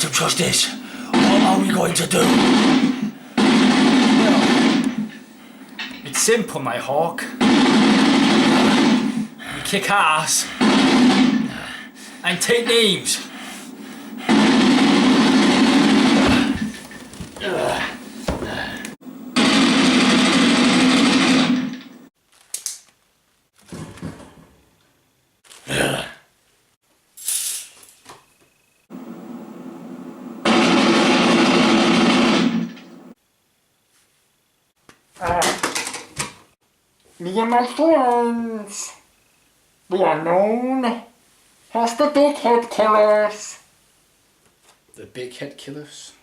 Captain Justice, what are we going to do? Well, it's simple, Nighthawk. We kick ass and take names. Me and my friends, we are known as the Big Head Killers. The Big Head Killers?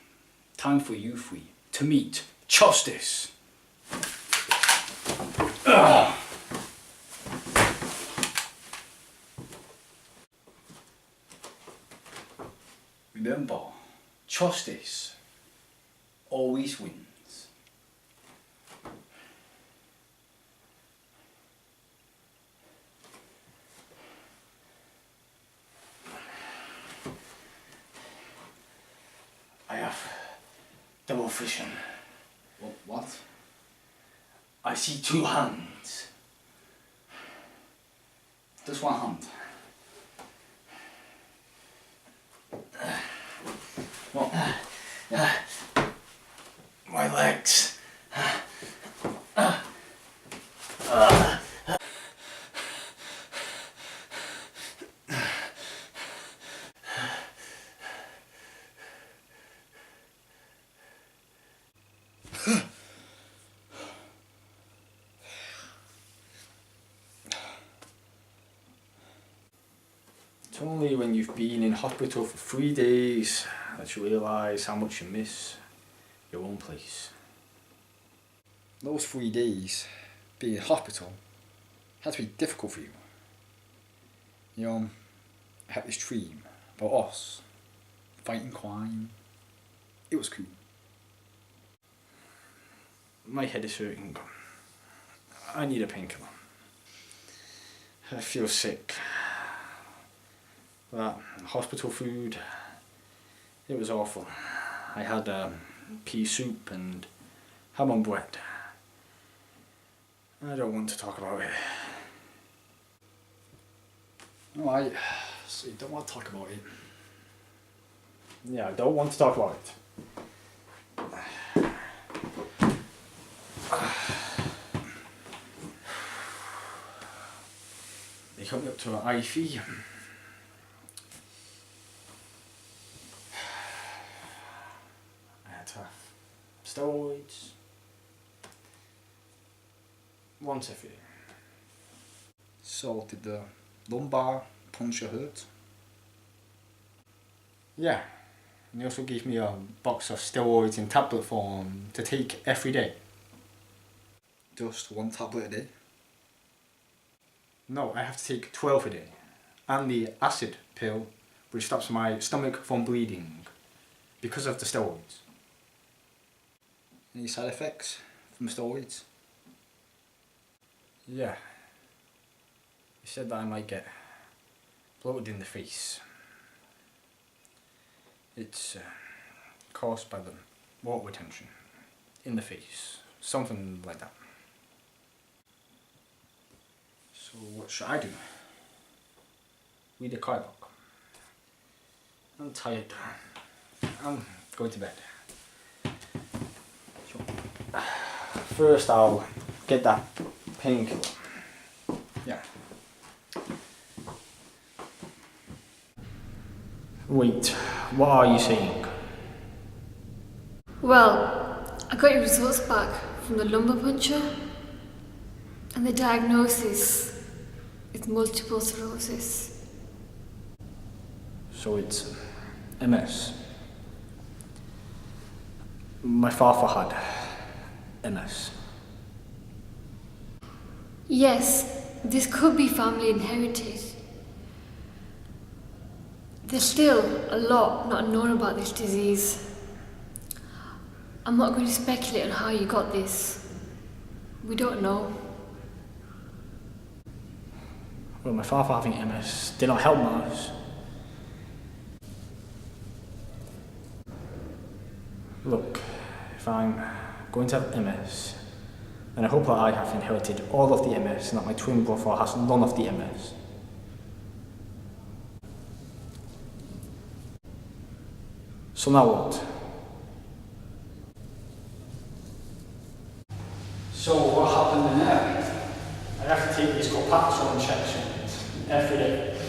Time for you three to meet Justice. Remember, Justice always wins. I have double vision. What? I see two hands. Just one hand. What? My legs. It's only when you've been in hospital for 3 days that you realise how much you miss your own place. Those 3 days being in hospital had to be difficult for you. You know, I had this dream about us fighting crime. It was cool. My head is hurting. I need a painkiller. I feel sick. That hospital food, it was awful. I had pea soup and ham on bread. I don't want to talk about it. Alright, so you don't want to talk about it. Yeah, I don't want to talk about it. They took me up to an IV. I had to have steroids once every day. So did the lumbar puncture hurt? Yeah, and they also gave me a box of steroids in tablet form to take every day. Just one tablet a day? No, I have to take 12 a day. And the acid pill, which stops my stomach from bleeding because of the steroids. Any side effects from steroids? Yeah. He said that I might get bloated in the face. It's caused by the water retention in the face. Something like that. So what should I do? Read a comic book. I'm tired. I'm going to bed. First I'll get that painkiller. Yeah. Wait, what are you saying? Well, I got your results back from the lumbar puncture, and the diagnosis is multiple sclerosis. So it's MS. My father had MS. Yes, this could be family inherited. There's still a lot not known about this disease. I'm not going to speculate on how you got this. We don't know. Well, my father having MS did not help matters. Look, if I'm going to have MS, then I hope that I have inherited all of the MS and that my twin brother has none of the MS. So now what? So what happened in there? I have to take these Copaxone injections every day.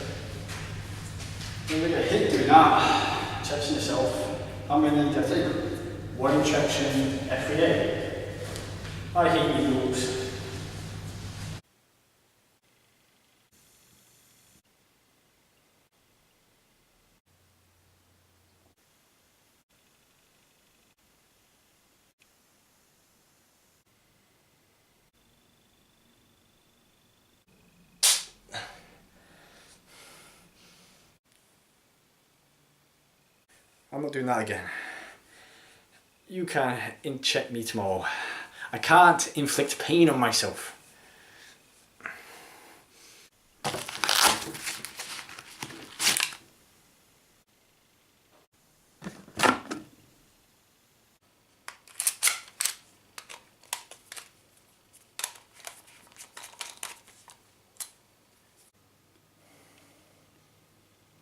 You get hit doing that. Injection yourself. How many do you take? One injection every day. I hate needles. I'm not doing that again. You can inject me tomorrow. I can't inflict pain on myself.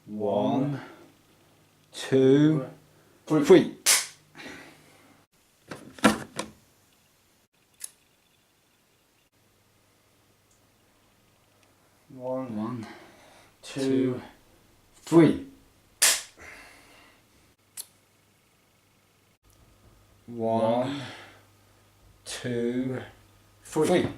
One, two, three. One, two, three. One, two, three.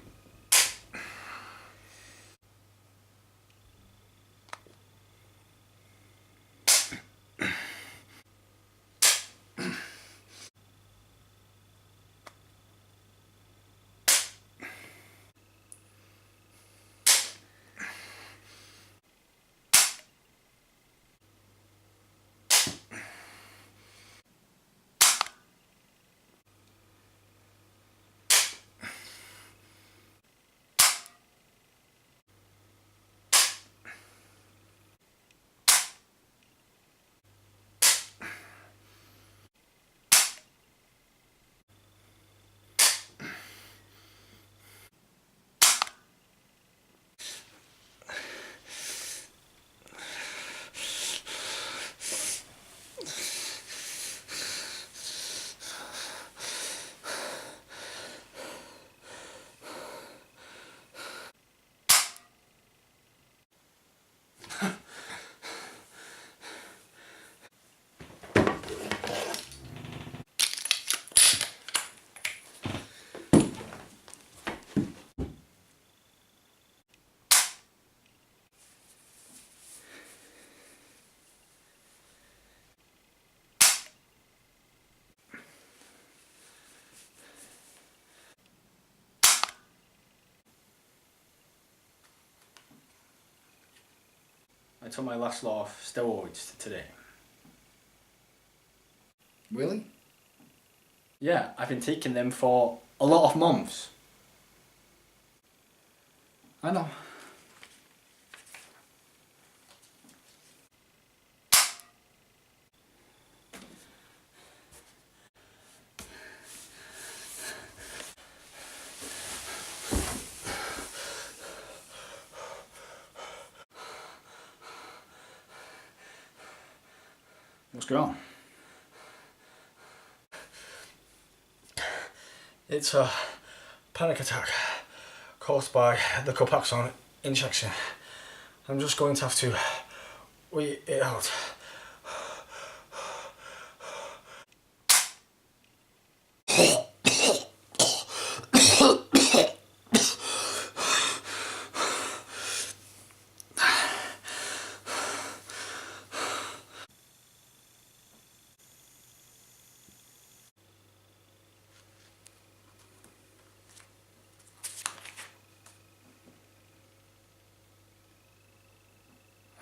I took my last lot of steroids today. Really? Yeah, I've been taking them for a lot of months. I know. What's going on? It's a panic attack caused by the Copaxone injection. I'm just going to have to wait it out.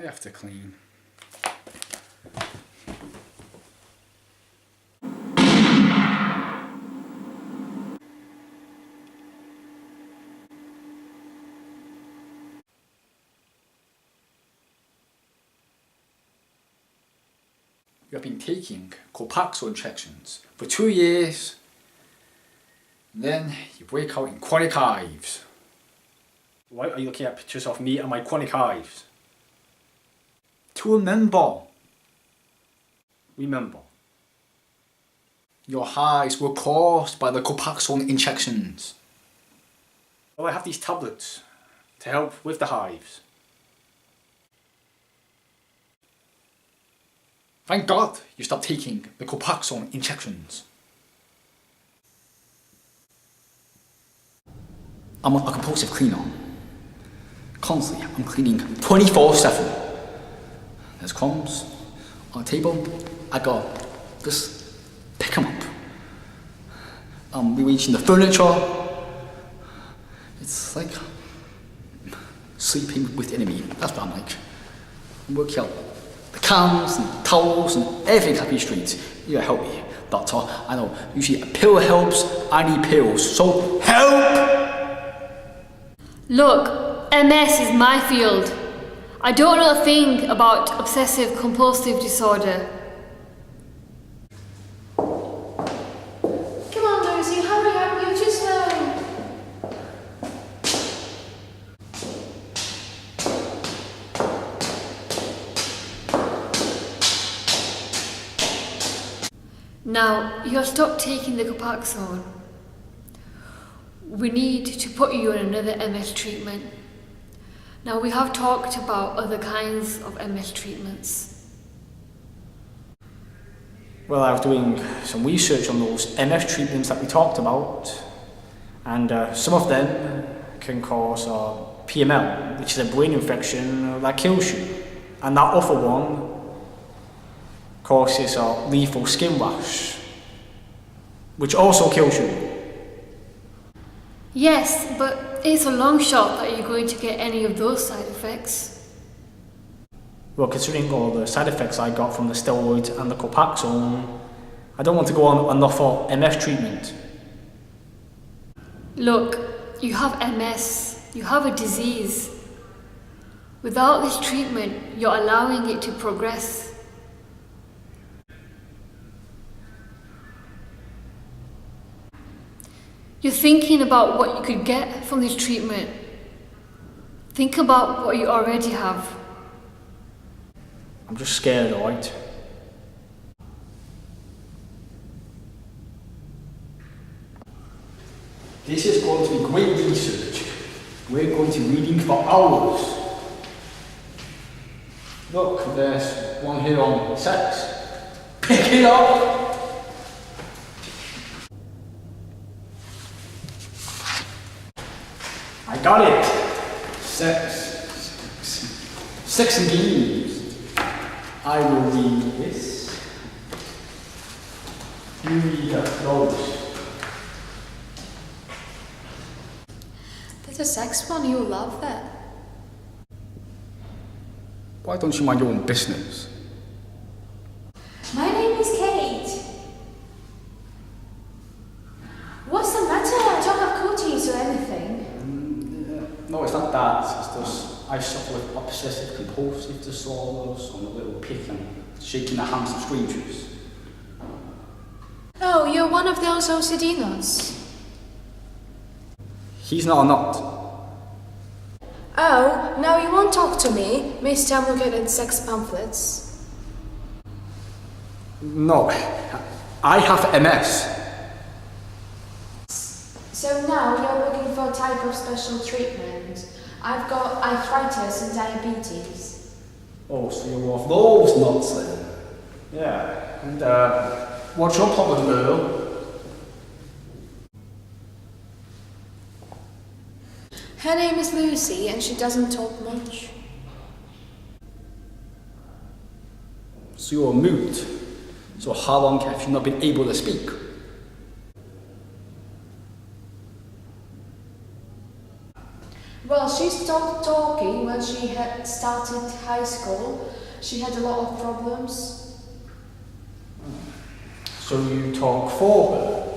I have to clean. You have been taking Copaxone injections for 2 years. And then you break out in chronic hives. Why are you looking at pictures of me and my chronic hives? To remember, Remember. your hives were caused by the Copaxone injections. Well, I have these tablets to help with the hives. Thank God you stopped taking the Copaxone injections. I'm a compulsive cleaner. Constantly, I'm cleaning 24/7. There's crumbs on the table. I go, just pick them up. I'm rearranging the furniture. It's like sleeping with the enemy. That's what I'm like. I'm working out the cans and towels and everything happy streets. You help me, doctor. I know, usually a pill helps. I need pills, so help! Look, MS is my field. I don't know a thing about obsessive compulsive disorder. Come on, Lucy, hurry up, you're too slow. Now, you have stopped taking the Copaxone. We need to put you on another MS treatment. Now, we have talked about other kinds of MS treatments. Well, I was doing some research on those MS treatments that we talked about, and some of them can cause PML, which is a brain infection that kills you, and that other one causes a lethal skin rash, which also kills you. Yes, but it's a long shot that you're going to get any of those side effects. Well, considering all the side effects I got from the steroids and the Copaxone, I don't want to go on another MS treatment. Look, you have MS, you have a disease. Without this treatment, you're allowing it to progress. You're thinking about what you could get from this treatment. Think about what you already have. I'm just scared, alright? This is going to be great research. We're going to be reading for hours. Look, there's one here on sex. Pick it up! I got it! Sex and games. I will read this. You read those. There's a sex one, you'll love that. Why don't you mind your own business? My name is Kate. What's the matter? I don't have cooties or anything. No, it's not that. It's just I suffer with obsessive compulsive disorder, so I'm a little picky, shaking the hands of strangers. Oh, you're one of those OCD nuts. He's not a nut. Oh, now you won't talk to me, Mr. I'm looking at sex pamphlets. No, I have MS. So now you're looking for a type of special treatment. I've got arthritis and diabetes. Oh, so you're off those nuts then? Yeah, and What's your problem, girl? Her name is Lucy and she doesn't talk much. So you're mute. So how long have you not been able to speak? Well, she stopped talking when she had started high school. She had a lot of problems. so you talk for her?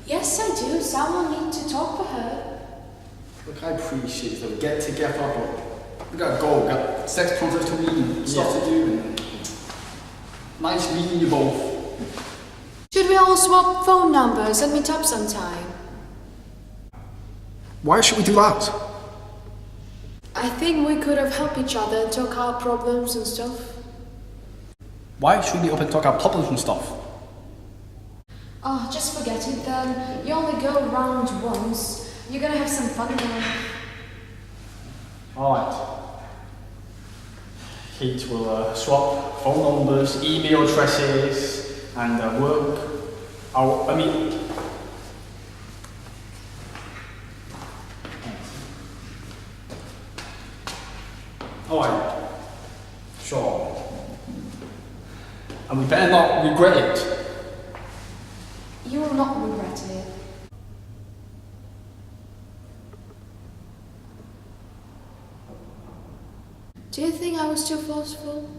Yes, I do. Someone needs to talk for her. Look, I appreciate that we get together, but we gotta go. We got sex concerts to read and stuff to do. And Nice meeting you both. Should we all swap phone numbers and meet up sometime? Why should we do that? I think we could have helped each other and talk our problems and stuff. Why should we meet up and talk about problems and stuff? Oh, just forget it then. You only go round once. You're gonna have some fun then. Alright. Kate will swap phone numbers, email addresses, and work. Alright. Sure. And we better not regret it. You will not regret it. Do you think I was too forceful?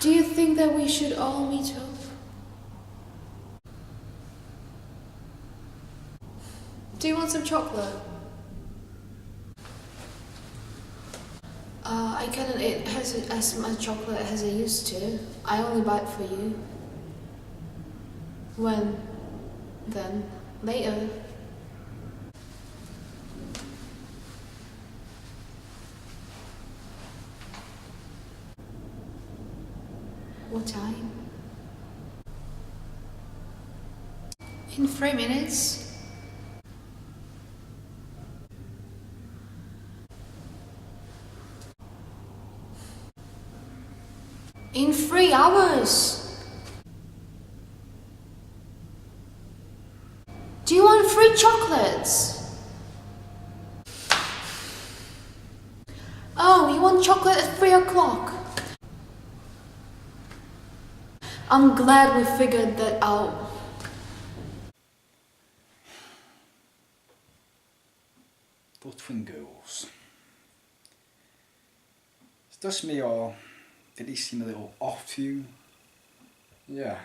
Do you think that we should all meet up? Do you want some chocolate? I cannot eat as much chocolate as I used to. I only buy it for you. When? Then? Later? What time? In 3 minutes. In 3 hours. Do you want free chocolates? Oh, you want chocolate at 3 o'clock? I'm glad we figured that out. Those twin girls. It's just me, or did he seem a little off to you? Yeah.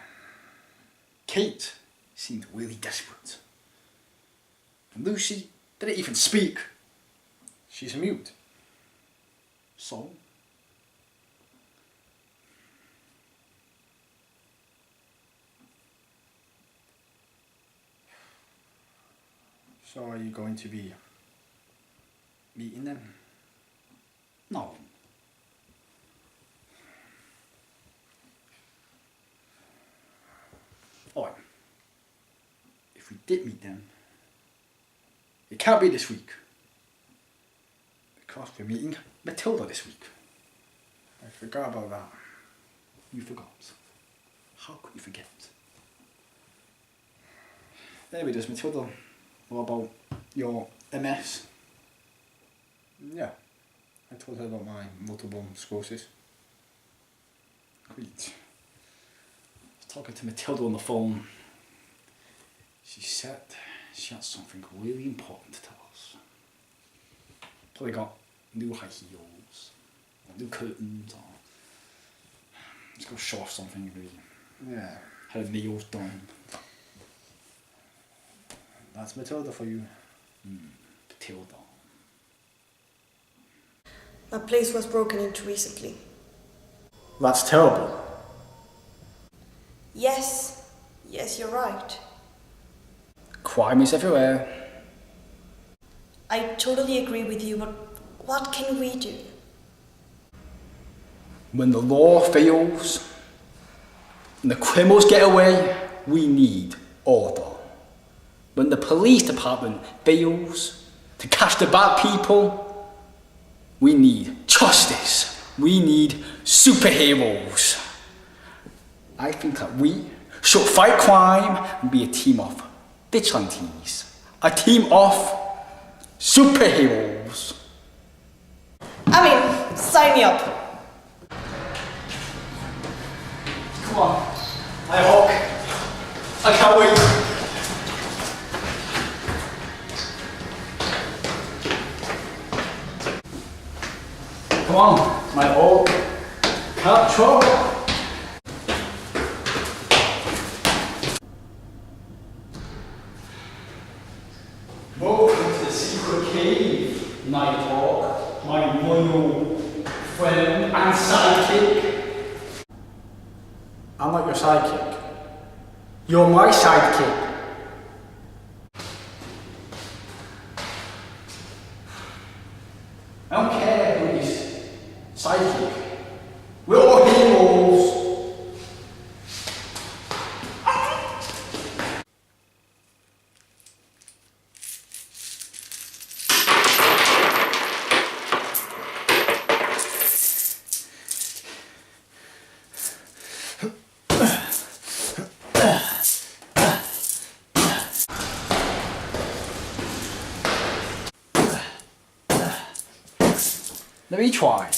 Kate seemed really desperate. And Lucy didn't even speak. She's mute. So? So are you going to be meeting them? No. Alright. If we did meet them, it can't be this week. Because we're meeting Mathilda this week. I forgot about that. You forgot. How could you forget? Anyway, does Mathilda know about your MS? Yeah. I told her about my multiple sclerosis. Great. I was talking to Mathilda on the phone. She said she had something really important to tell us. Probably got new high heels, or new curtains, or just go show off something really. Yeah. Had her nails done. That's Mathilda for you. Mathilda. My place was broken into recently. That's terrible. Yes, you're right. Crime is everywhere. I totally agree with you, but what can we do? When the law fails and the criminals get away, we need order. When the police department fails to catch the bad people, we need justice. We need superheroes. I think that we should fight crime and be a team of vigilantes. A team of superheroes. I mean, sign me up. Come on, Nighthawk. I can't wait. Come on, Nighthawk. Catch Welcome to the secret cave, Nighthawk, my loyal friend and sidekick. I'm not your sidekick. You're my sidekick. I don't care who is sidekick. We're all heroes. Let me try.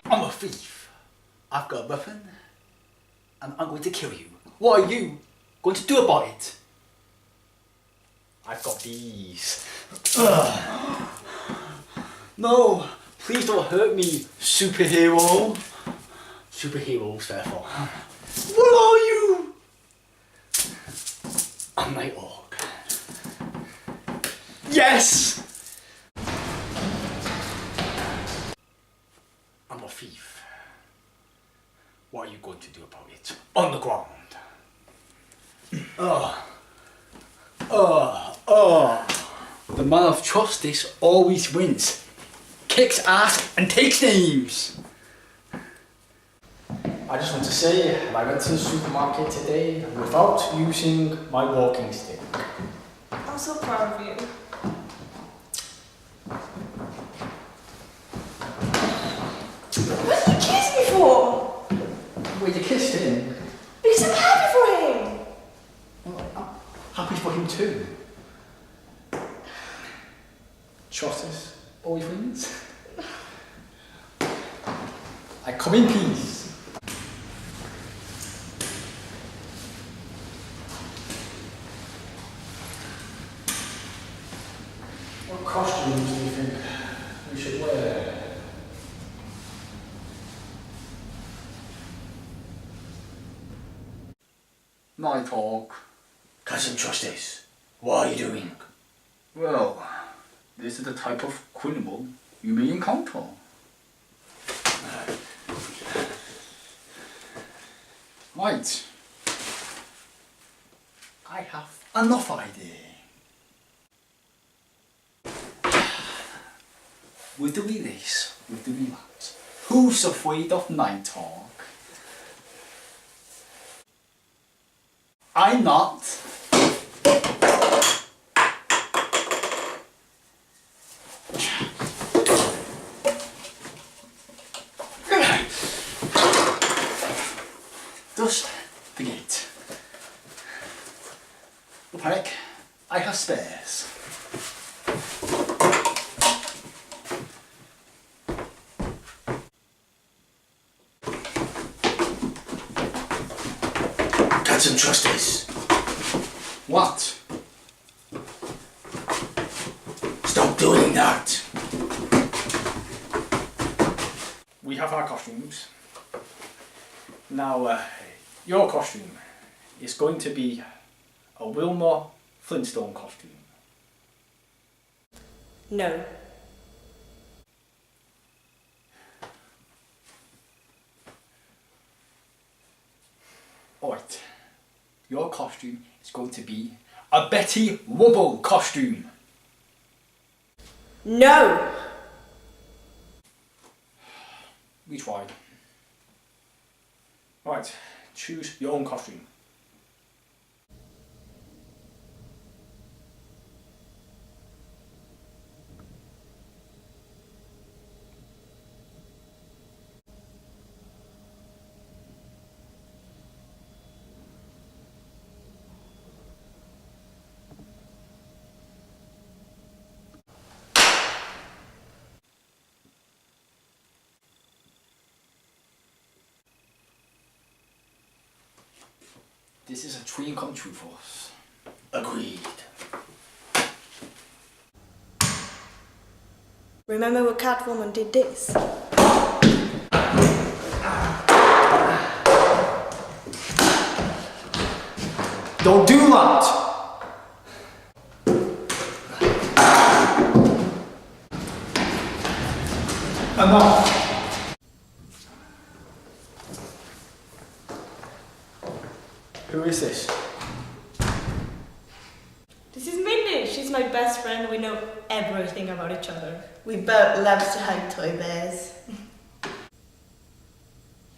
I'm a thief. I've got a weapon and I'm going to kill you. What are you going to do about it? I've got these. No, please don't hurt me, superhero. Superheroes, therefore. What are you? I'm Nighthawk. Yes! I'm a thief. What are you going to do about it? On the ground. The man of justice always wins. Kicks ass and takes names. I just want to say, I went to the supermarket today without using my walking stick. I'm so proud of you. What did you kiss me for? Well, you kissed him. Because I'm happy for him. Well, I'm happy for him too. Justice always wins. I come in peace. What costumes do you think we should wear? Nighthawk. Captain Justice, what are you doing? Well, this is the type of criminal you may encounter. Right. I have enough idea. We'll do this, we'll do that. Who's afraid of Nighthawk? I'm not. Just forget. No panic, I have spares. Captain Justice, What? stop doing that. We have our costumes. Now, your costume is going to be a Wilma Flintstone costume. No. Alright. Your costume is going to be a Betty Rubble costume. No! We tried. Right, choose your own costume. This is a dream come true for us. Agreed. Remember when Catwoman did this? Don't do that! Enough! Who is this? This is Mindy. She's my best friend. We know everything about each other. We both love to hug toy bears.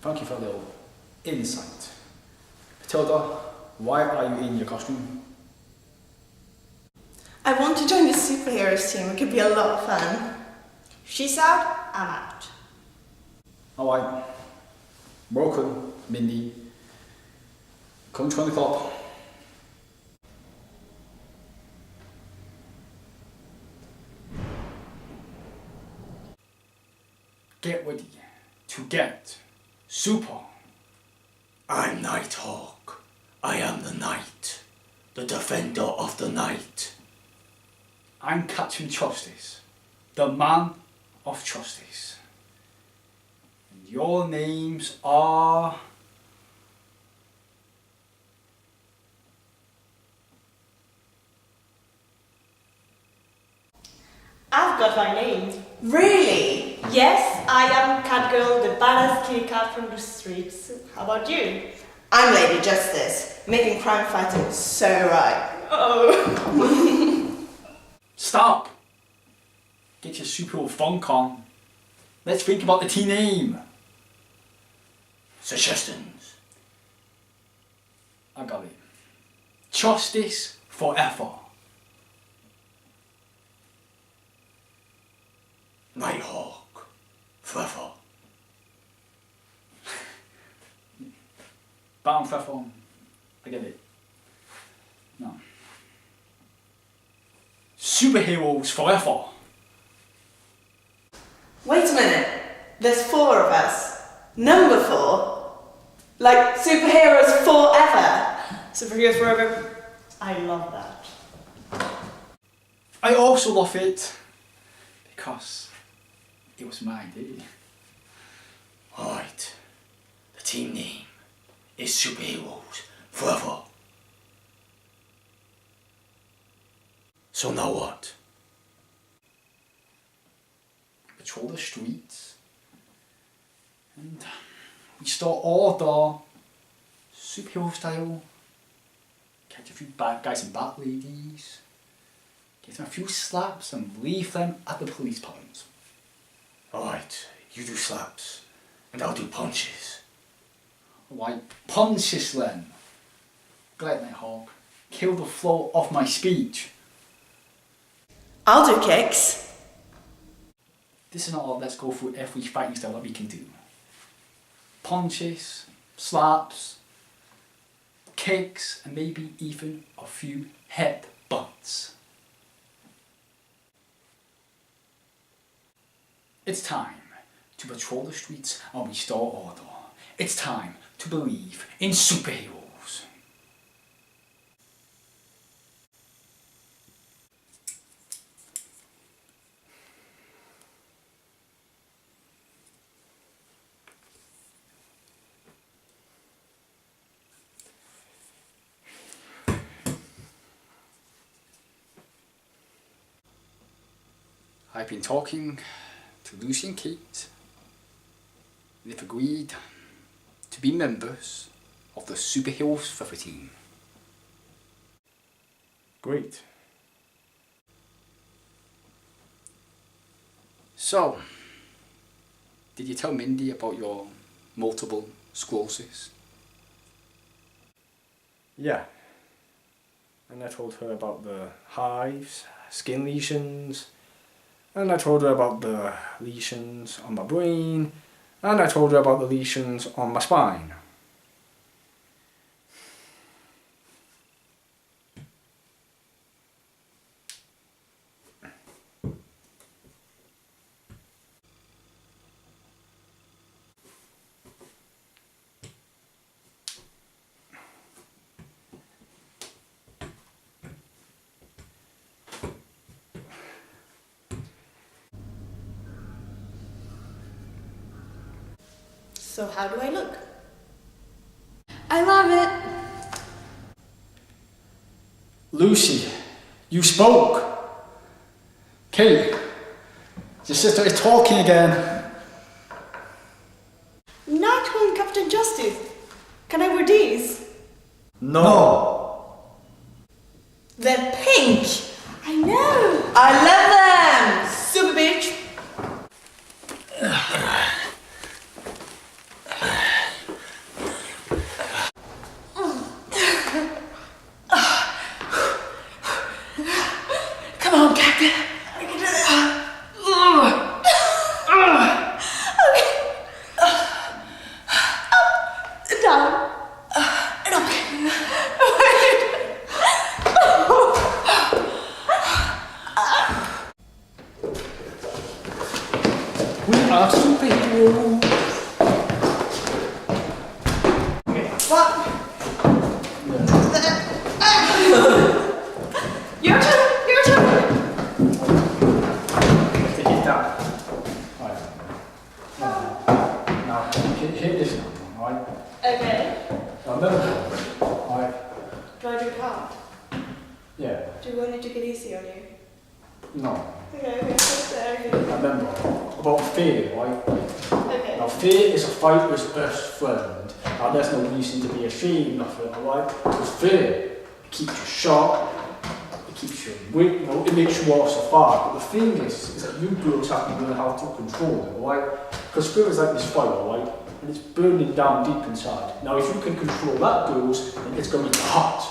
Thank you for the insight. Mathilda, why are you in your costume? I want to join the superheroes team. It could be a lot of fun. She's out, I'm out. Alright. Welcome, Mindy. Come join the club. Get ready to get super. I'm Nighthawk. I am the night. The defender of the night. I'm Captain Justice, the man of justice. And your names are... I've got my name. Really? Yes, I am Catgirl, the badass kitty cat from the streets. How about you? I'm Lady Justice, making crime fighting so right. Oh. Stop! Get your super funk on. Let's think about the team name. Suggestions. I got it. Justice forever. Nighthawk. Forever. Bam forever. I get it. No. Superheroes forever. Wait a minute. There's 4 of us. Number 4? Like superheroes forever. Superheroes forever. I love that. I also love it because it was my idea. Alright. The team name is Superheroes Forever. So now what? Patrol the streets and restore order, superhero style. Catch a few bad guys and bad ladies. Give them a few slaps and leave them at the police pound. Alright, you do slaps, and I'll do punches. Like punches then. Glad Nighthawk. Kill the flow of my speech. I'll do kicks. This is not all. Let's go through every fighting style that we can do. Punches, slaps, kicks, and maybe even a few headbutts. It's time to patrol the streets and restore order. It's time to believe in superheroes. I've been talking to Lucy and Kate. They've agreed to be members of the Superheroes Forever team. Great. So, did you tell Mindy about your multiple sclerosis? Yeah. And I told her about the hives, skin lesions, and I told her about the lesions on my brain, and I told her about the lesions on my spine. So how do I look? I love it. Lucy, you spoke. Kate, your sister is talking again. Nighthawk and Captain Justice. Can I wear these? No. They're pink. I know. I love them. Super bitch. Come on, Captain. Down. We are superheroes. What? Your turn. Your turn. Take it down. Right. Now, hit this now, right? Okay. Now, remember, right? Do I do it hard? Yeah. Do you want it to get easy on you? No. Okay. Okay. Now, remember, about fear, right? Okay. Now, fear is a fighter's best friend. Now, there's no reason to be ashamed of it, alright? Because fear keeps you sharp, it keeps you awake, you know, it makes you all survive. But the thing is that you girls have to learn how to control it, alright? Because fear is like this fire, alright? And it's burning down deep inside. Now, if you can control that, girls, then it's going to be hot.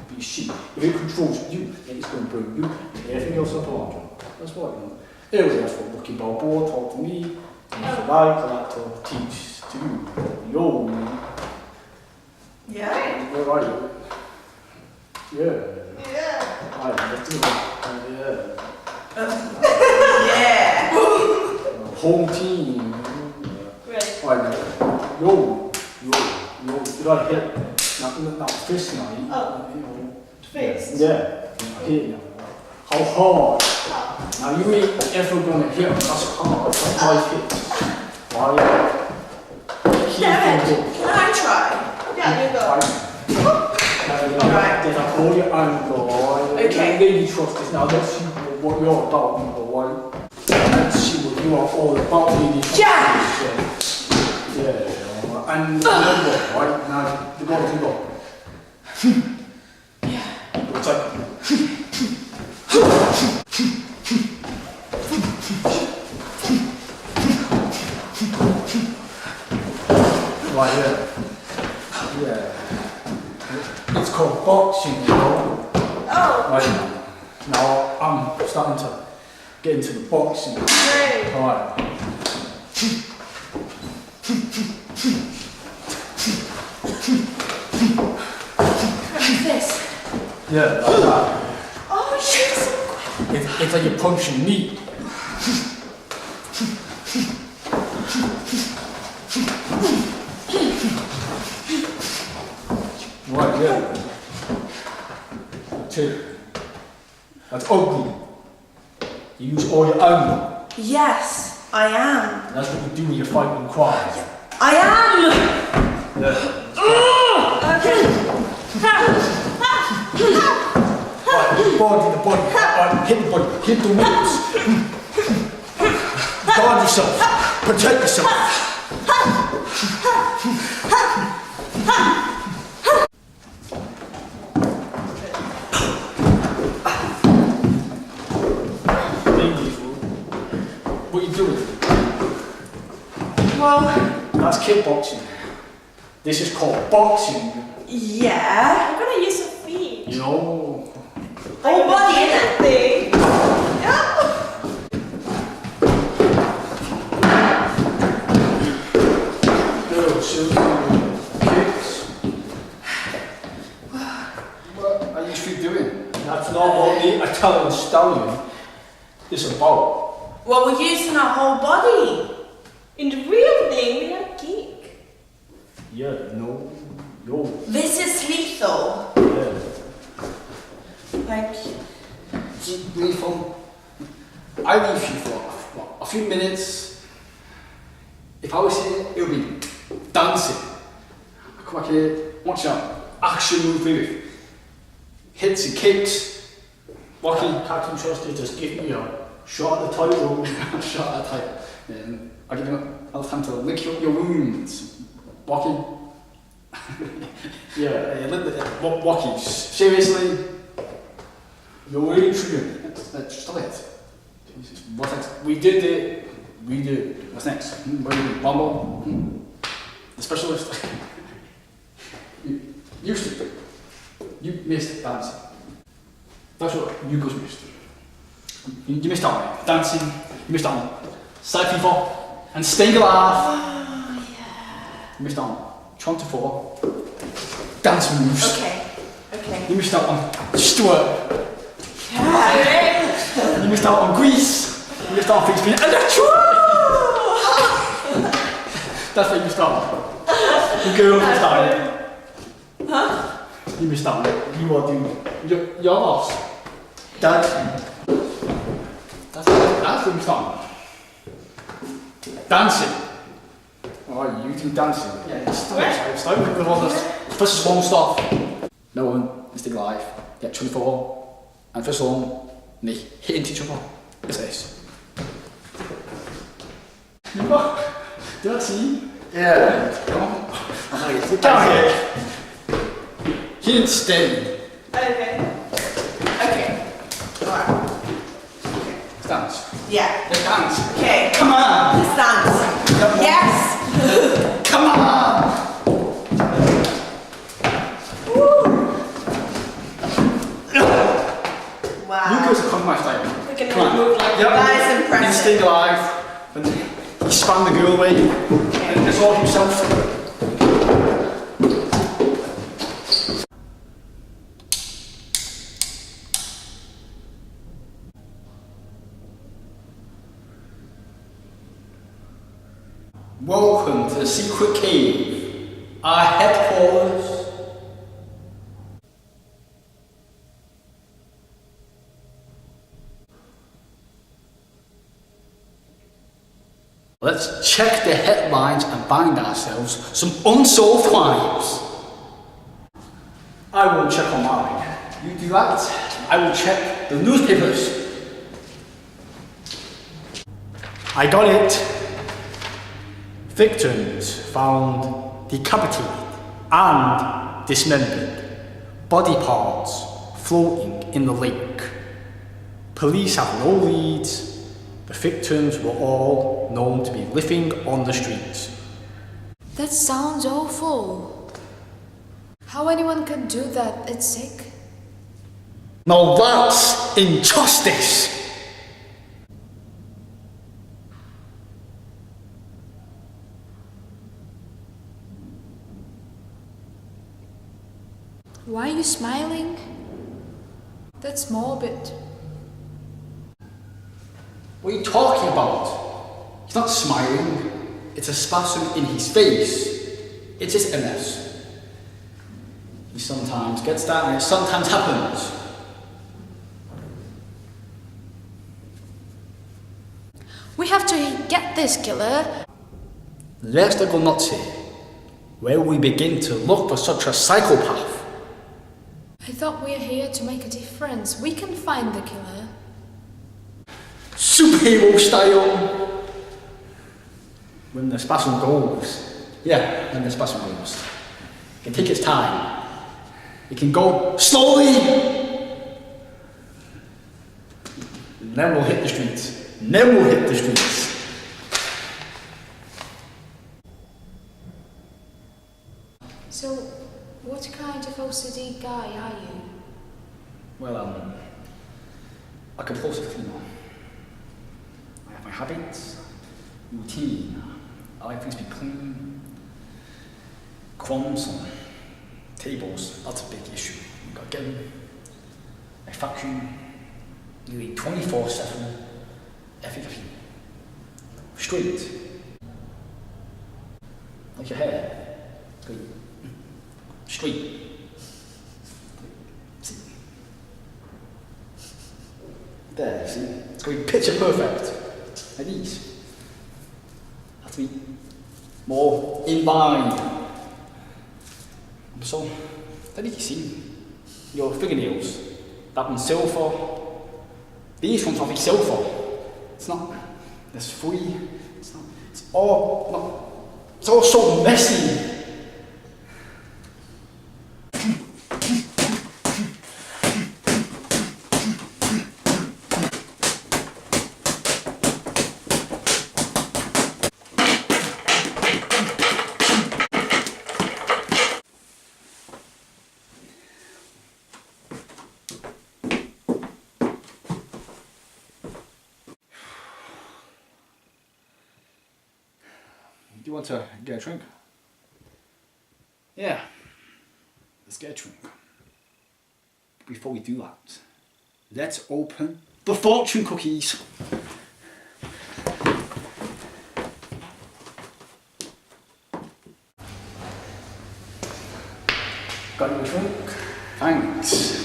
But you see, if it controls you, then it's going to burn you and everything else up around you. That's what, you know. Anyway, that's what Bucky Balboa taught to me. And if you like, I like to teach to you. Yo, Yeah. where are you? Yeah. Yeah. Right, let's do it. Yeah. Home team. Right. Right, now. Yo. Did I hit? Not fist now. Oh. You know. Fist. Yeah. Hit now. How hard? Now you ain't ever gonna hit us hard. That's my hit. Right? Damn it. Can I try? Yeah, you go. Right. Then I hold your angle. Okay. Lady trust this. Now let's see what you're about, right? Let's see what you are all about, lady trust. Yeah. Yeah. And remember, right? Now the ball to go. Yeah. It's like. Right, yeah. It's called boxing, you know. Oh. Right now, I'm starting to get into the boxing. Great. Alright. Like this. Yeah, like that. Oh, shit. So quick. It's like you're punching meat. Right, yeah. Two. That's ugly. You use all your anger. Yes, I am. That's what you do when you're fighting crime. I am. Yeah. Okay. Right, the body. Right, hit the body. Hit the ribs. Guard yourself. Protect yourself. What are you doing? Well, That's kickboxing. This is called boxing. yeah. I'm gonna use some feet. You know. Whole body in that thing. Yeah. Girls, kicks. What are you two doing? That's not what the Italian stallion is about. Well, we're using our whole body. In the real thing, we don't kick. Yeah, no. This is lethal. Yeah. Like, Lethal. I leave you for a few minutes. If I was here, it would be dancing. Come back here, watch out. Action movie with hits and kicks. Wacky. Captain Justice, just give me a shot at the title. Shot at the title. And I'll give you enough time to lick your wounds. Wacky. Wacky, seriously? You're really triggering. Stop it. Jesus, what's next? We did it. We did. What's next? What do you do? Bumble? The specialist? you stupid. You missed dancing. That's what you guys missed. You missed out on dancing. You missed out on Side Fever and Staying Alive. Oh, yeah. You missed out on Trying to Fall. Dance moves. Okay. You missed out on Stuart. Yeah. You missed out on Grease. You missed out on things being electro. That's what you missed out on. The girl missed out on it. Huh? You missed out on it. You are doing. You're lost. That's what you missed out on. Dancing. Oh, you do dancing? Yeah, stop with all this first song stuff. No one is still alive. Get 24. And first song, they hit into each other. It's this. Did I see? Yeah. Come on. Get down here. Hit and steady. Okay. Alright. Let's dance. Yeah. Let's dance. Okay. Come on. Let's dance. Yes. Come on. Wow. You guys are coming my style. Look at Come on. him move like that is impressive. He's staying alive. And he spun the girl away. And it's all himself. Welcome to the secret cave, our headquarters. Let's check the headlines and find ourselves some unsolved crimes. I will check on mine. You do that. I will check the newspapers. I got it. Victims found decapitated and dismembered, body parts floating in the lake. Police have no leads. The victims were all known to be living on the streets. That sounds awful. How anyone could do that, it's sick. Now that's injustice. Why are you smiling? That's morbid. What are you talking about? He's not smiling. It's a spasm in his face. It's his MS. He sometimes gets that and it sometimes happens. We have to get this killer. Let's go nuts here. Where we begin to look for such a psychopath. I thought we were here to make a difference. We can find the killer. Superhero style. When the spasm goes. Yeah, when the spasm goes. It can take its time. It can go slowly. And then we'll hit the streets. And then we'll hit the streets. So, what kind of OCD guy are you? Well, a compulsive female. I have my habits, routine. I like things to be clean. Crumbs on tables, that's a big issue. You've got to get them. I function nearly 24/7, every 15. Straight. Like your hair. Good. Straight. See. There, see? It's going to be picture perfect. Like these. Have to be more in line. So, what did you see? Your fingernails. That one's silver. These ones are silver. It's not. There's three. It's not. It's all. No, it's all so messy. Do you want to get a drink? Yeah, let's get a drink. Before we do that, let's open the fortune cookies. Got your drink? Thanks.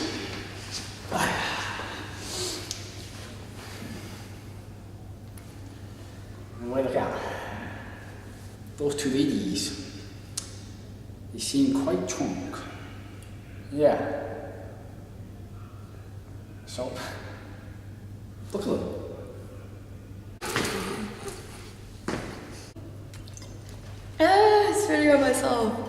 And wait, look out. Those two ladies, they seem quite drunk. Yeah. So, look at them. It's really on myself.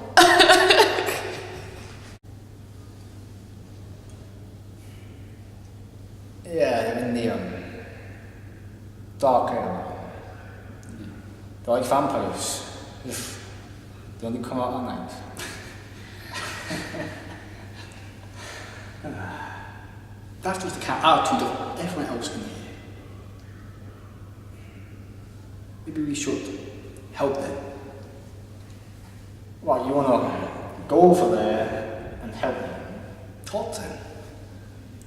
Yeah, they're in the dark area. They're like vampires. They only come out at night. That's just the kind of attitude of everyone else in here. Maybe we should help them. What, you wanna go over there and help them? Talk to them.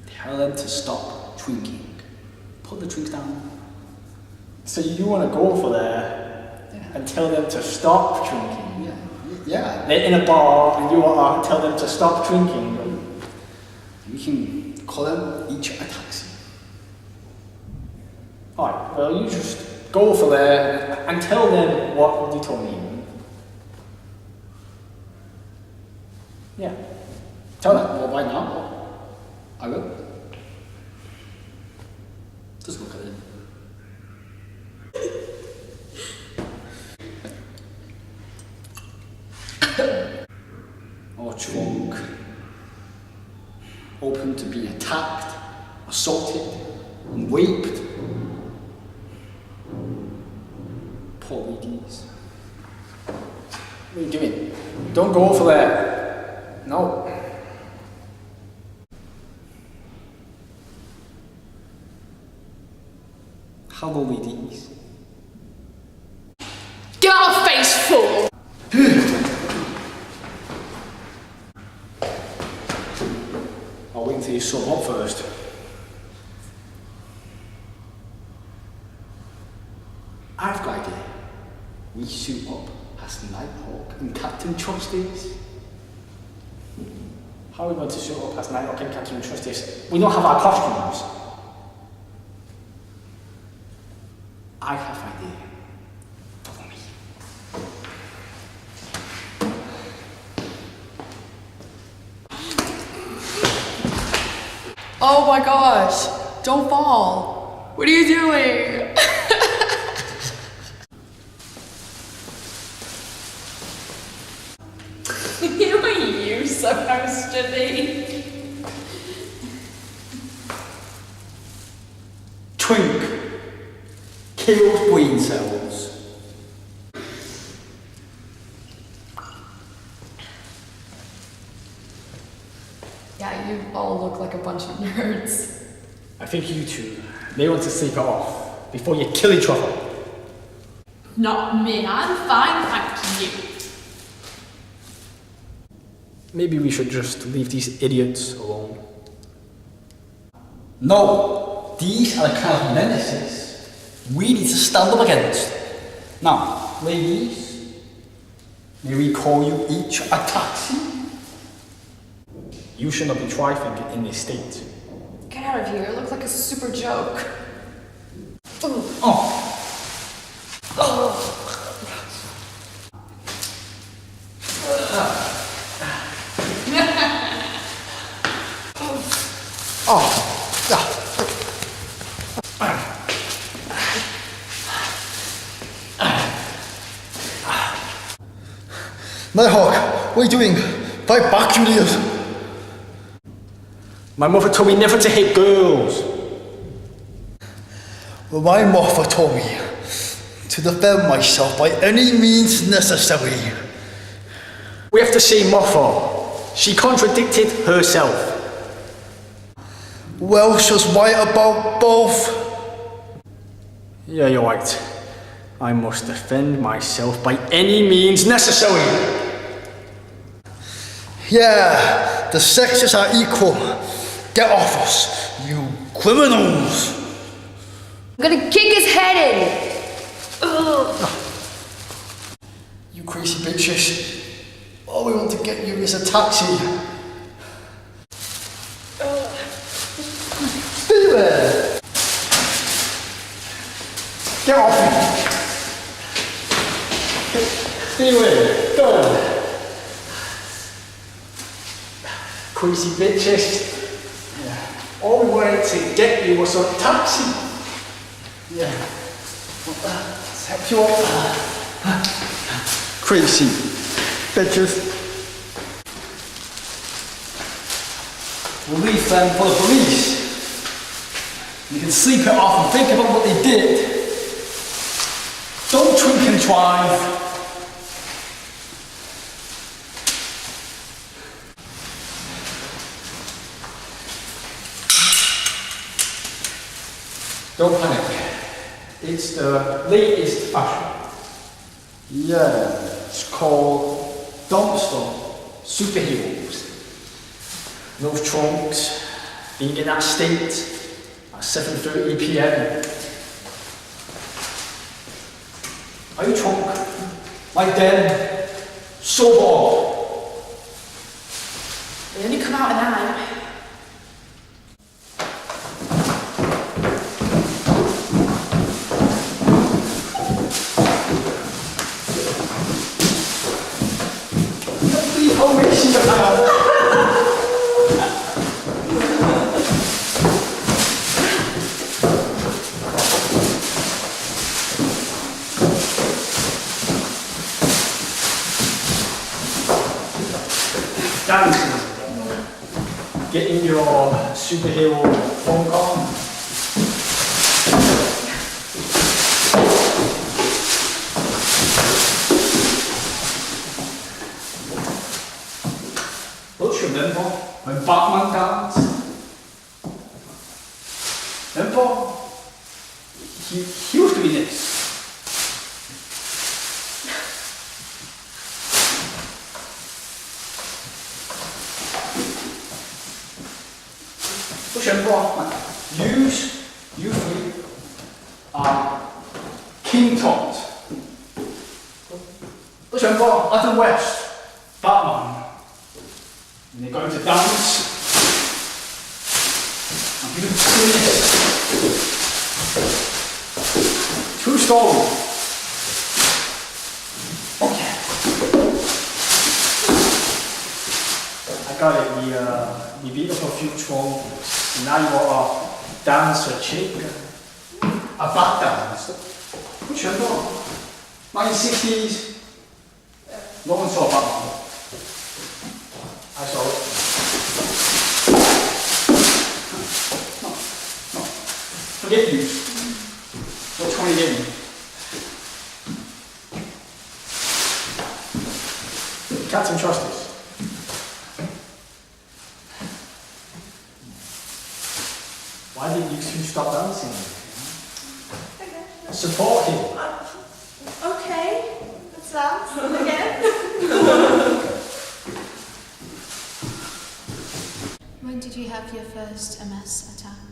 Tell them to stop drinking. Put the drinks down. So you wanna go over there and tell them to stop drinking? Yeah. They're in a bar and you wanna tell them to stop drinking? We can call them each a taxi. Alright, well you just go over there and tell them what you told me. Yeah. Tell them. Well, why not? I will. Just look at it. Or drunk. Open to be attacked, assaulted, and raped. Poor ladies. What are you doing? Don't go over there. No. Hello, ladies. Get out of face, fool! I'll wait until you sum up first. I've got an idea. We suit up as Nighthawk and Captain Justice. How are we going to suit up as Nighthawk and Captain Justice? We don't have our costumes. I have an idea. Follow me. Oh my gosh! Don't fall! What are you doing? You are you supposed to be? Twink. Kills brain cells. Yeah, you all look like a bunch of nerds. I think you two may want to sleep it off before you kill each other. Not me, I'm fine, thank you. Maybe we should just leave these idiots alone. No, these are the kind of menaces we need to stand up against. Now, ladies, may we call you each a taxi? You should not be trifling in this state. Get out of here, it looks like a super joke. Oh. Nighthawk, what are you doing? Fight back, you idiot! My mother told me never to hit girls. Well, my mother told me to defend myself by any means necessary. We have to see mother. She contradicted herself. Well, she was right about both. Yeah, you're right. I must defend myself by any means necessary. Yeah, the sexes are equal. Get off us, you criminals! I'm gonna kick his head in. Ugh. You crazy bitches. All we want to get you is a taxi. Stay there! Get off me! Stay away! Go! Crazy bitches. Yeah. All we wanted to get you was a taxi. Yeah. Let's help you up. Crazy bitches. We'll leave them for the police. You can sleep it off and think about what they did. Don't drink and drive. Don't panic. It's the latest fashion. Yeah, it's called dumpster superheroes. No trunks, being in that state at 7:30 p.m. Are you drunk? Like them? Sober? They only come out at night. Getting your superhero phone call. Don't you remember when Batman danced? Remember? He was doing this. You three are King Tut. Remember Adam West, Batman, and they're going to dance. I'm going to do this. True story. Okay. I got it. We beat up a few trolls. Now you are a dancer chick. A back dancer. Which one? 1960s. No one saw Batman. I saw it. No. Forget you. Which one are you getting? Captain Justice. Why didn't you two stop dancing? Okay. Support him. Okay. Let's dance again. When did you have your first MS attack?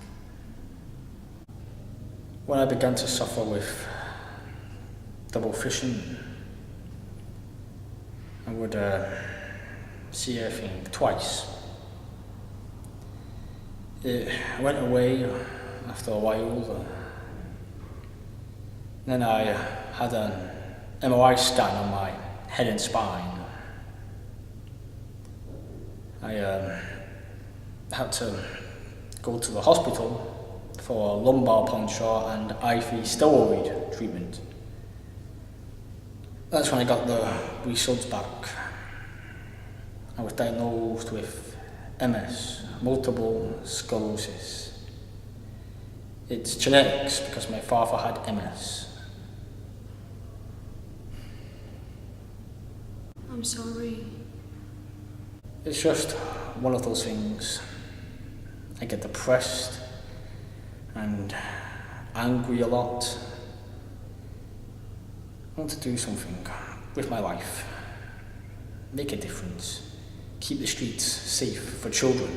When I began to suffer with double vision, I would see everything twice. It went away after a while. Then I had an MRI scan on my head and spine. I had to go to the hospital for lumbar puncture and IV steroid treatment. That's when I got the results back. I was diagnosed with MS, multiple sclerosis. It's genetics because my father had MS. I'm sorry. It's just one of those things. I get depressed and angry a lot. I want to do something with my life. Make a difference. Keep the streets safe for children.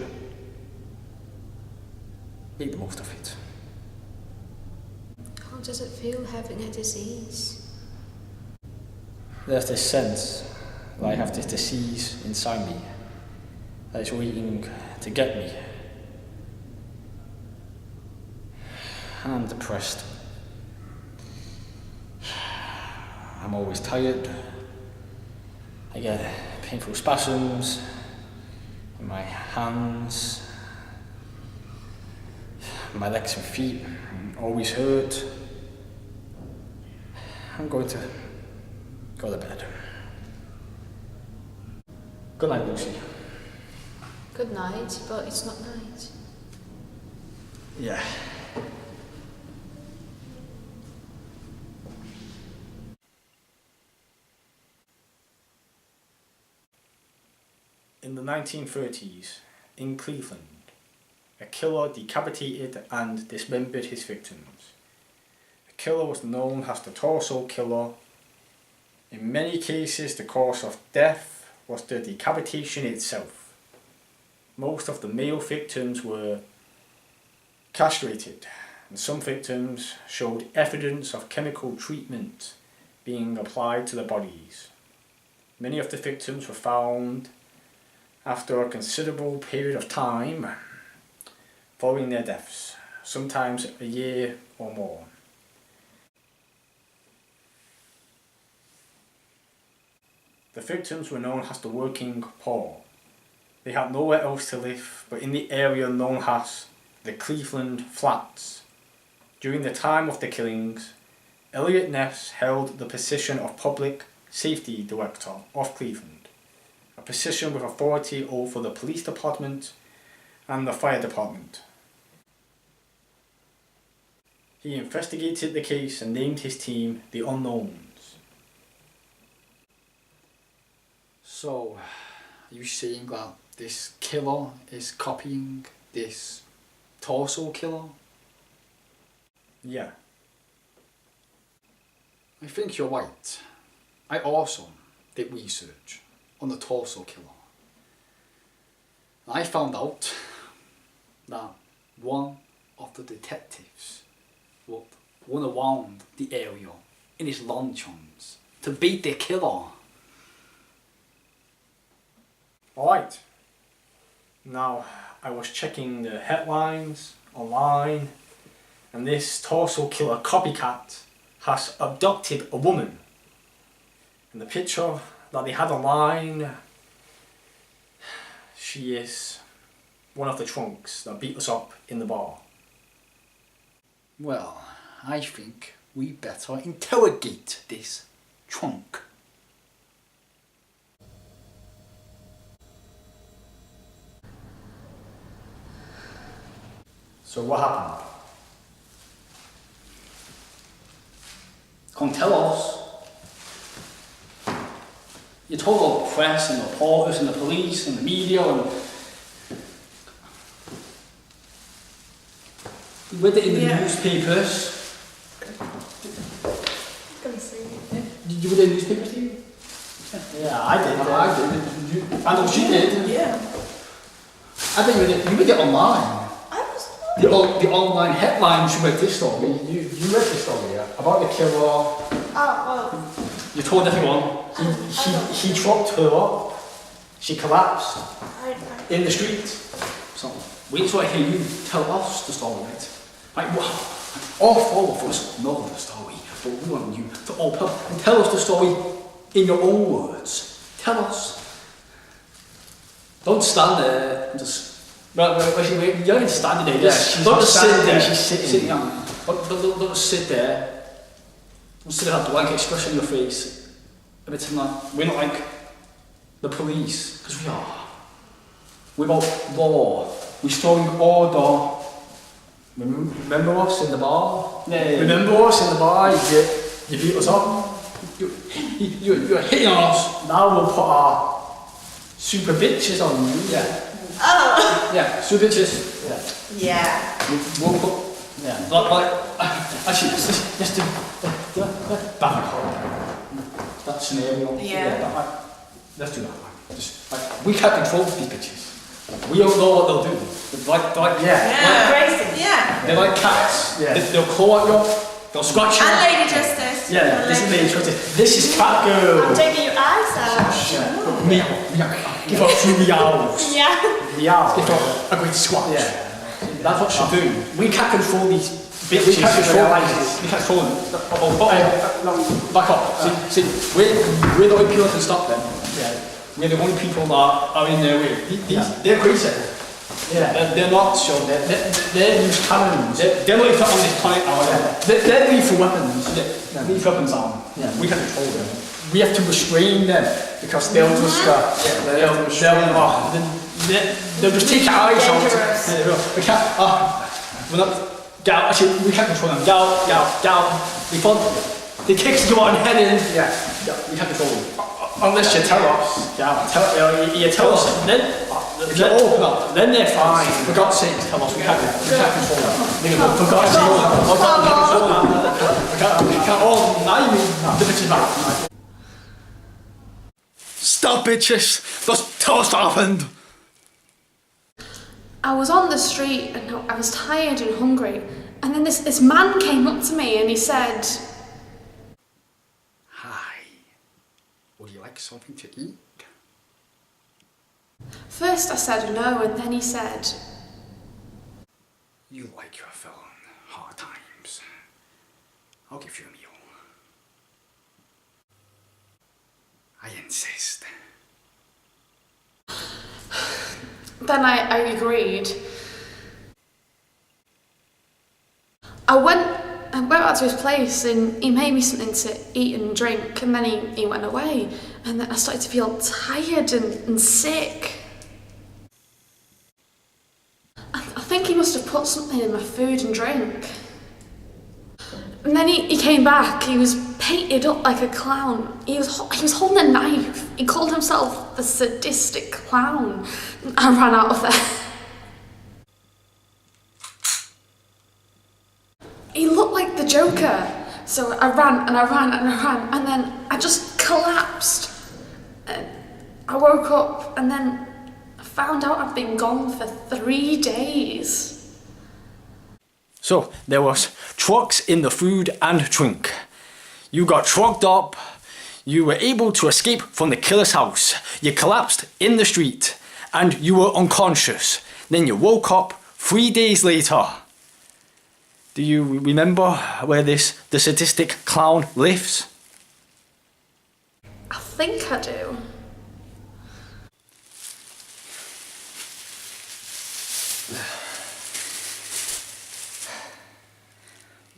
Make the most of it. How does it feel having a disease? There's this sense that I have this disease inside me that is waiting to get me. I'm depressed. I'm always tired. I get painful spasms in my hands. My legs and feet always hurt. I'm going to go to bed. Good night, Lucy. Good night, but it's not night. Yeah. In the 1930s, in Cleveland, a killer decapitated and dismembered his victims. The killer was known as the torso killer. In many cases, the cause of death was the decapitation itself. Most of the male victims were castrated, and some victims showed evidence of chemical treatment being applied to their bodies. Many of the victims were found after a considerable period of time following their deaths, sometimes a year or more. The victims were known as the working poor. They had nowhere else to live but in the area known as the Cleveland Flats. During the time of the killings, Elliott Ness held the position of Public Safety Director of Cleveland, a position with authority over the police department and the fire department. He investigated the case and named his team the Unknowns. So, are you saying that this killer is copying this torso killer? Yeah. I think you're right. I also did research on the torso killer. I found out that one of the detectives would run around the area in his luncheons to beat the killer. Alright. Now, I was checking the headlines online, and this torso killer copycat has abducted a woman. And the picture that they had online, she is one of the trunks that beat us up in the bar. Well, I think we better interrogate this trunk. So what happened? Come tell us. You told all the press and the reporters and the police and the media and... You read it in the newspapers. Did you read it in the newspapers, Steve? Yeah, I did. I did. I know she did. Yeah. I think you read it online. The online headlines, you read this story. You read this story, yeah? About the killer. Oh, well. You told everyone. He chopped her up. She collapsed in the street. So, wait till I hear you tell us the story, right? Like, all four of us know the story, but we want you to open up and tell us the story in your own words. Tell us. Don't stand there and just Wait, you're standing there. Yeah, She's don't not just standing sit there. there. She's sitting. Don't sit there. Don't sit there with a blank expression on your face. Every time like, we're not like the police, because we are. We're about law. We're restoring order. Remember us in the bar? Yeah. Remember us in the bar? You beat us up. You're hitting on us. Now we'll put our super bitches on you. Yeah. Oh. Yeah, super bitches. Yeah. Yeah. We'll put. Yeah. Like actually, just to back up that scenario. Yeah. Let's do that. Just like we can't control these bitches. We don't know what they'll do. They're like Yeah. Crazy. Yeah. they're like cats. Yeah. They'll claw at you. They'll scratch you. And Lady Justice. Yeah. This is Lady Justice. This is Catgirl. I'm taking your eyes out. Give her a few meows. Yeah. Meows. Give her a great squat. Yeah. That's what she'll do. We can't control these bitches. We can't control them. We can't control them. Back up. See, we're the only people that can stop them. Yeah. We're the only people that are in their way. They're crazy. Yeah. They're not sure. They use cannons. They're not even on this planet now. They're lethal weapons. Lethal weapons on. Yeah. We can't control them. We have to restrain them because they'll just they'll just take our eyes out. We can't. We're not. Actually, we can't control them. Down. They kick you on head in. Yeah. We can't control them. Unless you tell us. You tell us. Then if you open up, then they're fine. For God's sake, tell us. We can't control them. For God's sake, we can't control them. We can't. Oh, now you mean the bitches back. Stop, bitches! Just tell us what happened! I was on the street and I was tired and hungry, and then this man came up to me and he said, Hi. Would you like something to eat? First I said no, and then he said, You like your fellow hard times. I'll give you a meal. I insist. Then I agreed. I went out to his place and he made me something to eat and drink, and then he went away, and then I started to feel tired and sick. I think he must have put something in my food and drink. And then he came back. He was painted up like a clown. He was holding a knife. He called himself the Sadistic Clown. I ran out of there. He looked like the Joker. So I ran, and then I just collapsed. I woke up, and then I found out I'd been gone for 3 days. So, there was trucks in the food and drink. You got trucked up. You were able to escape from the killer's house. You collapsed in the street. And you were unconscious. Then you woke up 3 days later. Do you remember where the sadistic clown lives? I think I do.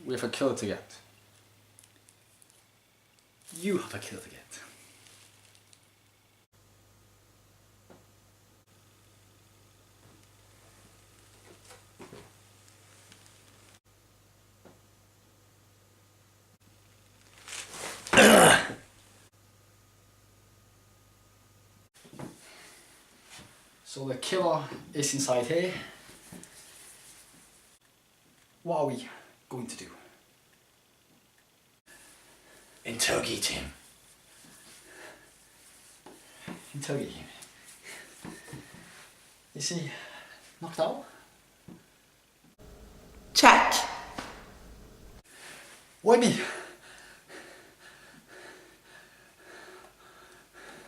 We have a killer to get. You have a killer to get. So the killer is inside here. What are we going to do? Interrogate him. Interrogate him. Is he knocked out? Check. Why me?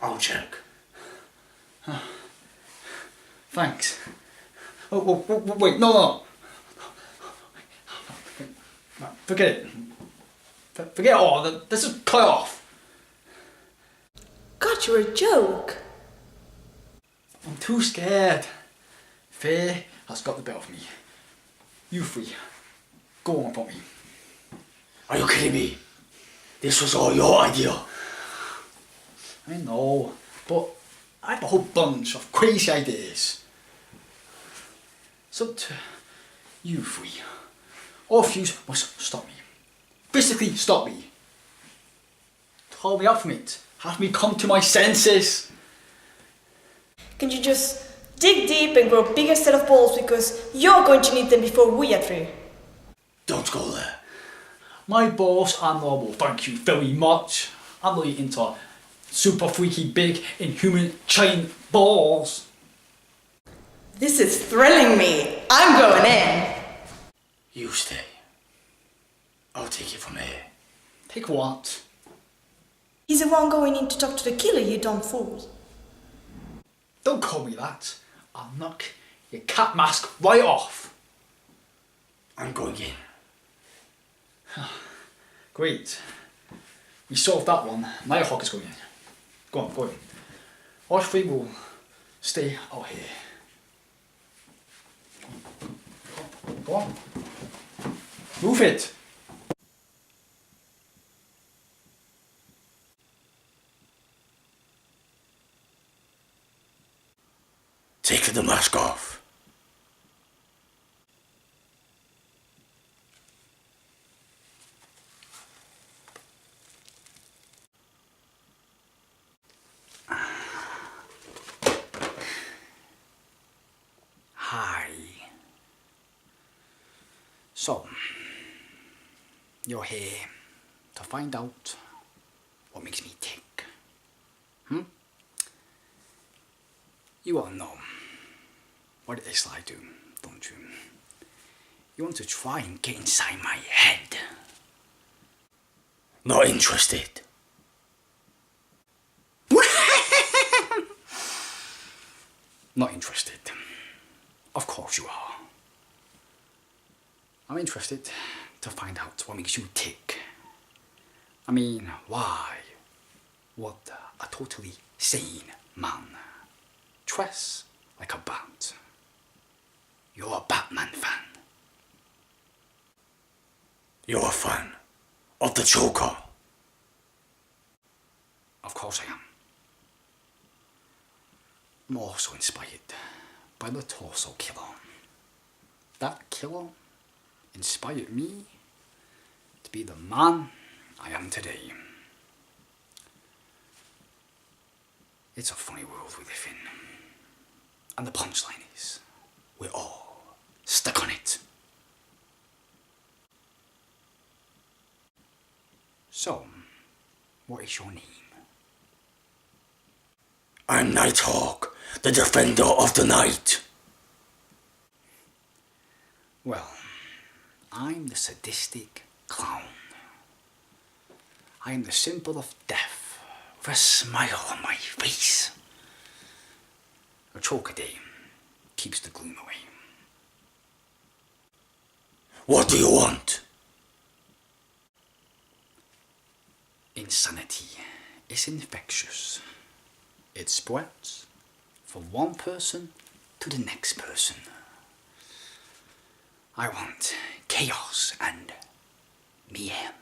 I'll check. Thanks. Oh, wait, no. Forget it. Forget it all. This is cut off. God, you're a joke. I'm too scared. Fear has got the better of me. You three, go on upon me. Are you kidding me? This was all your idea. I know, but I have a whole bunch of crazy ideas. So to you three, all of you must stop me. Physically stop me. Pull me up from it. Have me come to my senses. Can you just dig deep and grow a bigger set of balls because you're going to need them before we are through? Don't go there. My balls are normal, thank you very much. I'm not into super freaky big inhuman giant balls. This is thrilling me. I'm going in. You stay. I'll take it from here. Take what? He's the one going in to talk to the killer, you dumb fool. Don't call me that. I'll knock your cat mask right off. I'm going in. Great. We solved that one. Nighthawk is going in. Go on, go in. All three will stay out here. Go on. Move it. Take the mask off. Hi. So, you're here to find out what makes me tick. You all know what it is I do, don't you? You want to try and get inside my head. Not interested. Not interested. Of course you are. I'm interested to find out what makes you tick. I mean, why would a totally sane man dress like a bat? You're a Batman fan. You're a fan of the Joker. Of course I am. I'm also inspired by the Torso Killer. That killer inspired me to be the man I am today. It's a funny world we live in. And the punchline is, we're all stuck on it. So, what is your name? I'm Nighthawk, the defender of the night. Well, I'm the sadistic clown. I am the symbol of death with a smile on my face. A choke a day keeps the gloom away. What do you want? Insanity is infectious. It spreads from one person to the next person. I want chaos and mayhem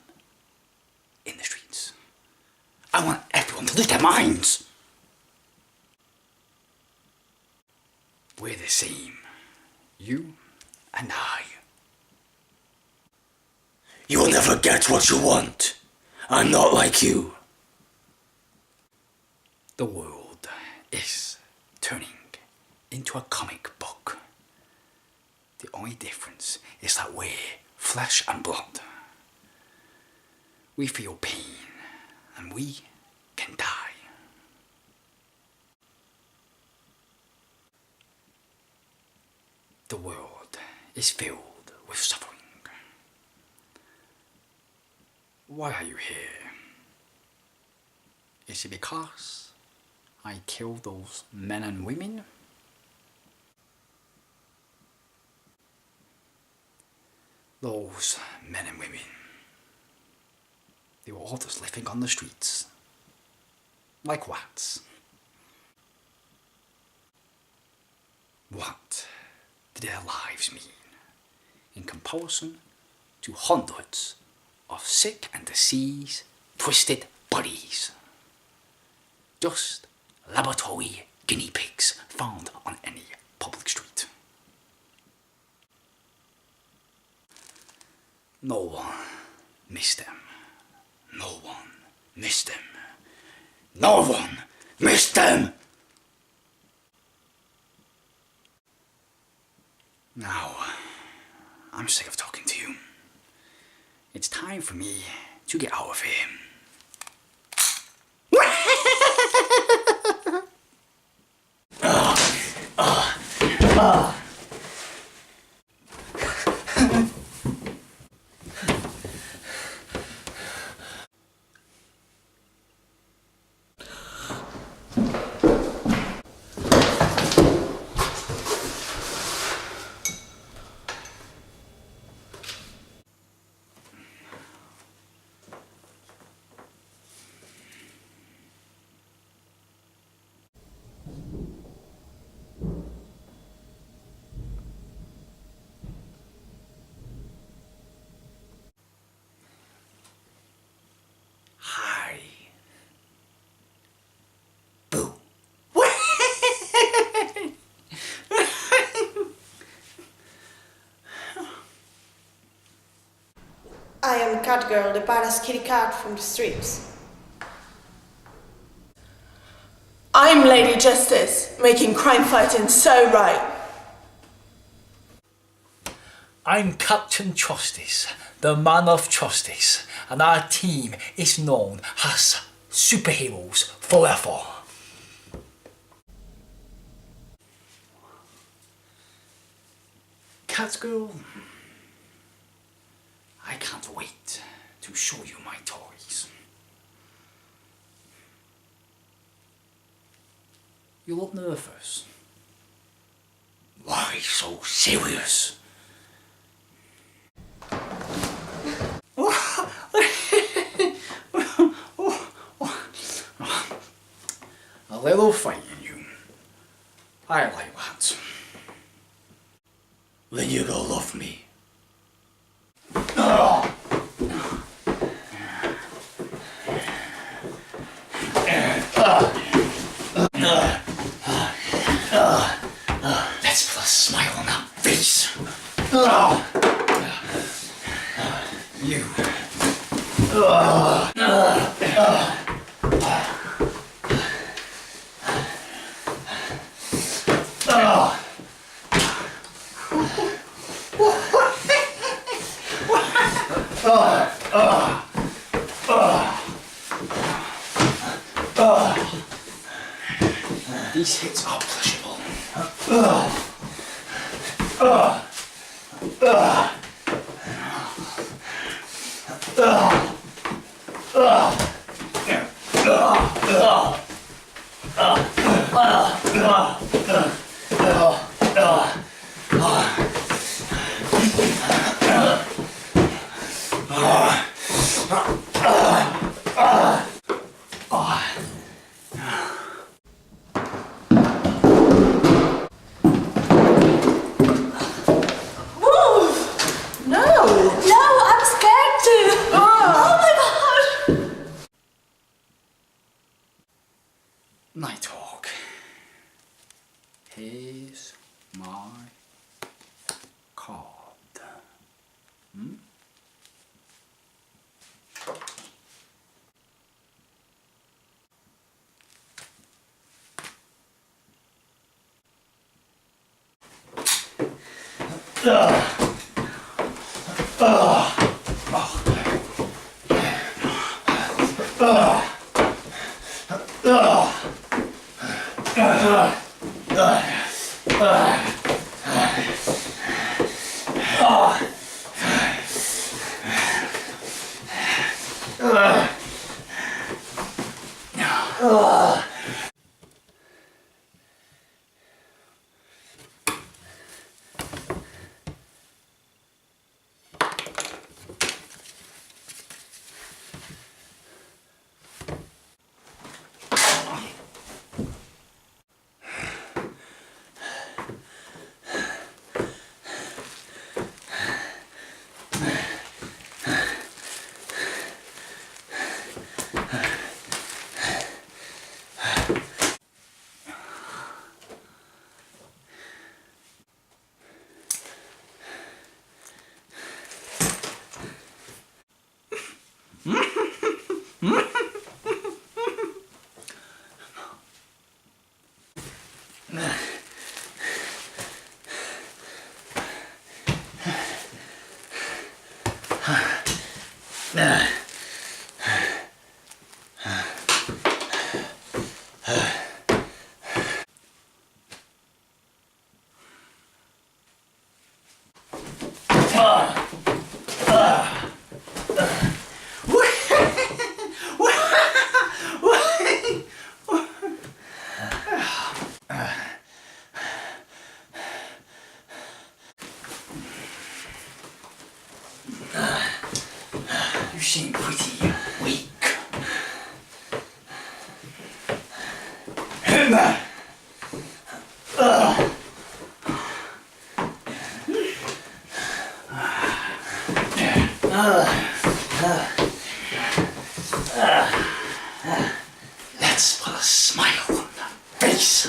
in the streets. I want everyone to lose their minds. We're the same, you and I. You'll never get what you want. I'm not like you. The world is turning into a comic book. The only difference is that we're flesh and blood. We feel pain and we can die. The world is filled with suffering. Why are you here? Is it because I killed those men and women? Those men and women, they were all just living on the streets, like rats. What do their lives mean in comparison to hundreds of sick and diseased, twisted bodies? Just laboratory guinea pigs found on any public street. No one missed them. No one missed them. No one missed them! Now, I'm sick of talking to you. It's time for me to get out of here. I am Catgirl, the badass kitty cat from the streets. I'm Lady Justice, making crime fighting so right. I'm Captain Justice, the man of justice, and our team is known as superheroes forever. Catgirl, I can't wait to show you my toys. You look nervous. Why so serious? A little fight in you. I like that. Then you go love me. Let's put a smile on that face. You. These hits are pleasurable. Nighthawk, here's my card. You seem pretty weak. Let's put a smile on that face.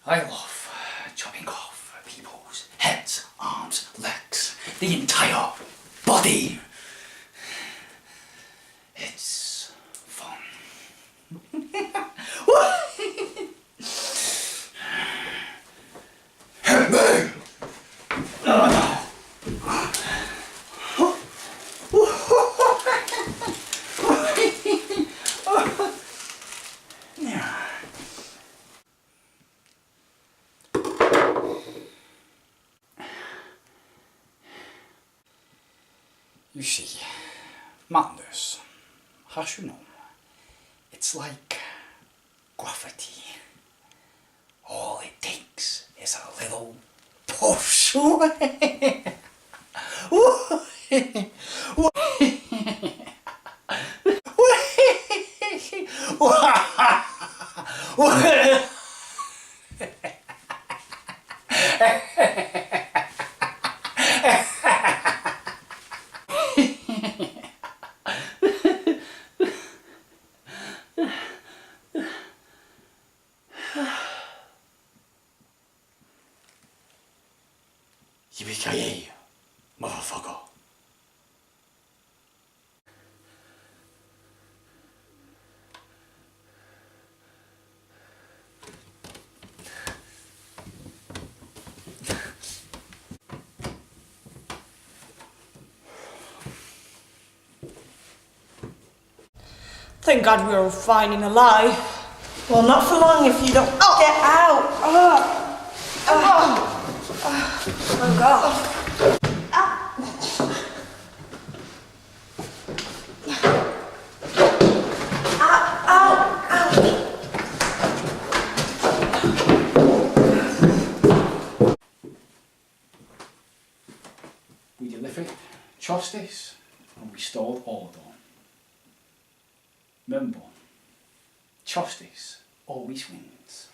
I love chopping off people's heads, arms, legs, the entire body. It's fun. You see, madness, as you know, it's like gravity. All it takes is a little push. Yippee-ki-yay, motherfucker. Thank God we're fine and alive. Well, not for long if you don't get out. Oh God. We delivered justice and restored order. Remember, justice always wins.